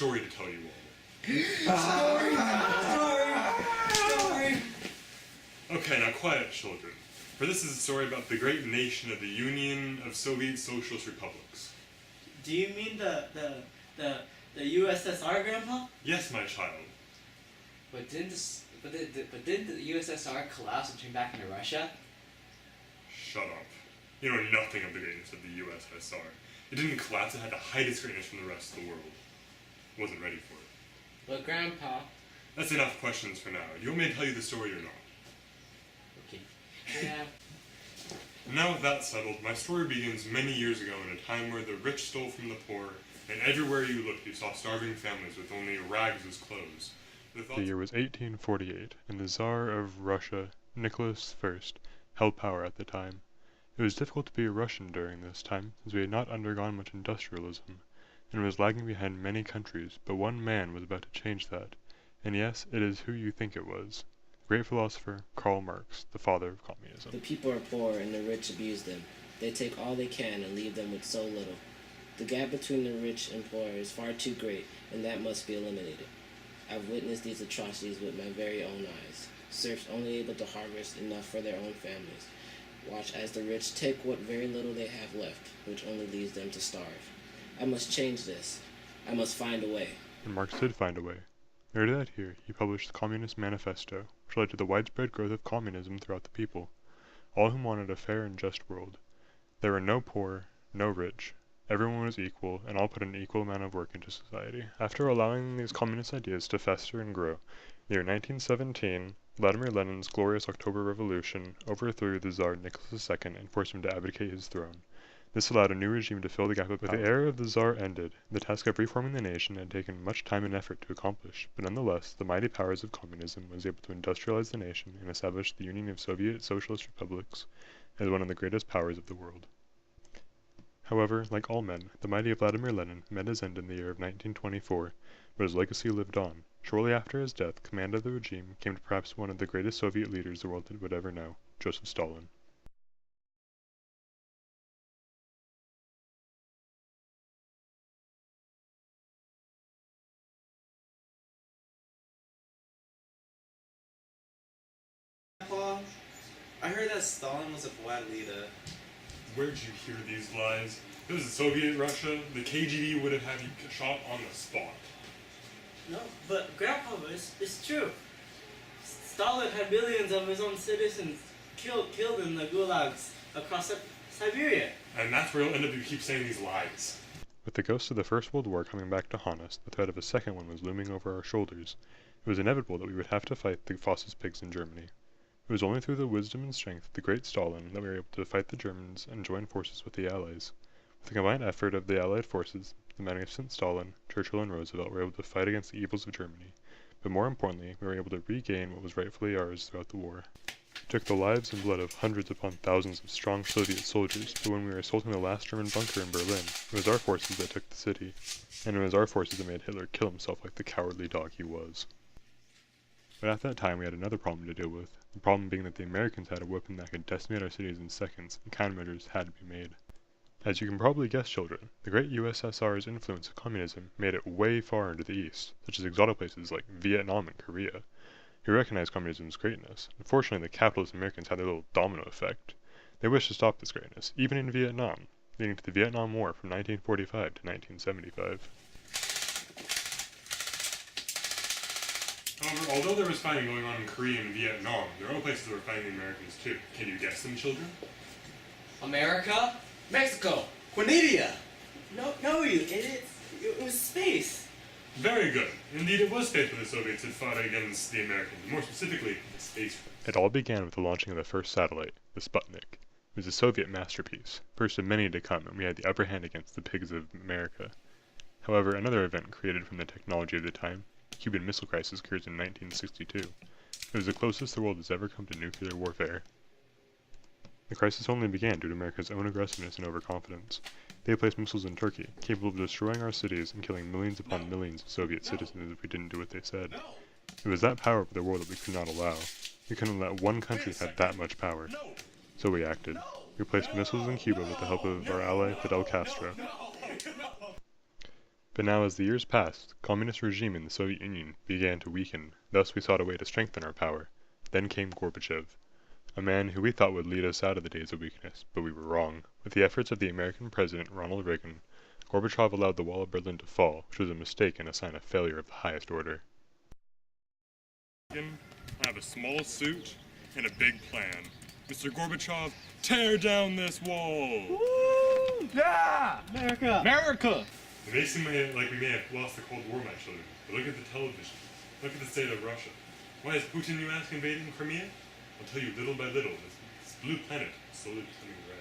story to tell you all. Story! Okay, now quiet, children. For this is a story about the great nation of the Union of Soviet Socialist Republics. Do you mean the USSR, Grandpa? Yes, my child. But didn't the USSR collapse and turn back into Russia? Shut up. You know nothing of the greatness of the USSR. It didn't collapse, it had to hide its greatness from the rest of the world. It wasn't ready for it. But Grandpa... That's enough questions for now. Do you want me to tell you the story or not? Okay. Yeah. And now with that settled, my story begins many years ago in a time where the rich stole from the poor, and everywhere you looked you saw starving families with only rags as clothes. The year was 1848, and the Tsar of Russia, Nicholas I, held power at the time. It was difficult to be a Russian during this time, as we had not undergone much industrialism, and was lagging behind many countries, but one man was about to change that. And yes, it is who you think it was. The great philosopher, Karl Marx, the father of communism. The people are poor and the rich abuse them. They take all they can and leave them with so little. The gap between the rich and poor is far too great, and that must be eliminated. I've witnessed these atrocities with my very own eyes. Serfs only able to harvest enough for their own families. Watch as the rich take what very little they have left, which only leaves them to starve. I must change this. I must find a way. And Marx did find a way. Later that year, he published the Communist Manifesto, which led to the widespread growth of communism throughout the people, all whom wanted a fair and just world. There were no poor, no rich. Everyone was equal, and all put an equal amount of work into society. After allowing these communist ideas to fester and grow, in the year 1917, Vladimir Lenin's glorious October Revolution overthrew the Tsar Nicholas II and forced him to abdicate his throne. This allowed a new regime to fill the gap of power. With the era of the Tsar ended, the task of reforming the nation had taken much time and effort to accomplish, but nonetheless, the mighty powers of communism was able to industrialize the nation and establish the Union of Soviet Socialist Republics as one of the greatest powers of the world. However, like all men, the mighty Vladimir Lenin met his end in the year of 1924, but his legacy lived on. Shortly after his death, command of the regime came to perhaps one of the greatest Soviet leaders the world would ever know, Joseph Stalin. Grandpa, I heard that Stalin was a bad leader. Where'd you hear these lies? If it was Soviet Russia, the KGB would have had you shot on the spot. No, but Grandpa, it's true. Stalin had millions of his own citizens killed in the gulags across Siberia. And that's where you'll end up if you keep saying these lies. With the ghost of the First World War coming back to haunt us, the threat of a second one was looming over our shoulders. It was inevitable that we would have to fight the fascist pigs in Germany. It was only through the wisdom and strength of the great Stalin that we were able to fight the Germans and join forces with the Allies. With the combined effort of the Allied forces, the magnificent Stalin, Churchill, and Roosevelt were able to fight against the evils of Germany. But more importantly, we were able to regain what was rightfully ours throughout the war. It took the lives and blood of hundreds upon thousands of strong Soviet soldiers, but when we were assaulting the last German bunker in Berlin, it was our forces that took the city, and it was our forces that made Hitler kill himself like the cowardly dog he was. But at that time we had another problem to deal with, the problem being that the Americans had a weapon that could decimate our cities in seconds, and countermeasures had to be made. As you can probably guess, children, the great USSR's influence of communism made it way far into the east, such as exotic places like Vietnam and Korea. He recognized communism's greatness. Unfortunately, the capitalist Americans had their little domino effect. They wished to stop this greatness, even in Vietnam, leading to the Vietnam War from 1945 to 1975. However, although there was fighting going on in Korea and Vietnam, there are other places that were fighting the Americans too. Can you guess them, children? America? Mexico! Quindia! No, you idiots. It was space. Very good. Indeed, it was space where the Soviets had fought against the Americans, more specifically, the space race. It all began with the launching of the first satellite, the Sputnik. It was a Soviet masterpiece, first of many to come, and we had the upper hand against the pigs of America. However, another event created from the technology of the time, the Cuban Missile Crisis, occurs in 1962. It was the closest the world has ever come to nuclear warfare. The crisis only began due to America's own aggressiveness and overconfidence. They placed missiles in Turkey, capable of destroying our cities and killing millions upon millions of Soviet citizens if we didn't do what they said. It was that power over the world that we could not allow. We couldn't let one country have that much power. So we acted. We placed missiles in Cuba with the help of our ally Fidel Castro. But now as the years passed, the communist regime in the Soviet Union began to weaken, thus we sought a way to strengthen our power. Then came Gorbachev, a man who we thought would lead us out of the days of weakness, but we were wrong. With the efforts of the American President Ronald Reagan, Gorbachev allowed the wall of Berlin to fall, which was a mistake and a sign of failure of the highest order. I have a small suit and a big plan. Mr. Gorbachev, tear down this wall! Woo! Yeah! America! America! It may seem like we may have lost the Cold War, my children, but look at the television. Look at the state of Russia. Why is Putin, you ask, invading Crimea? I'll tell you little by little, this blue planet is slowly becoming red.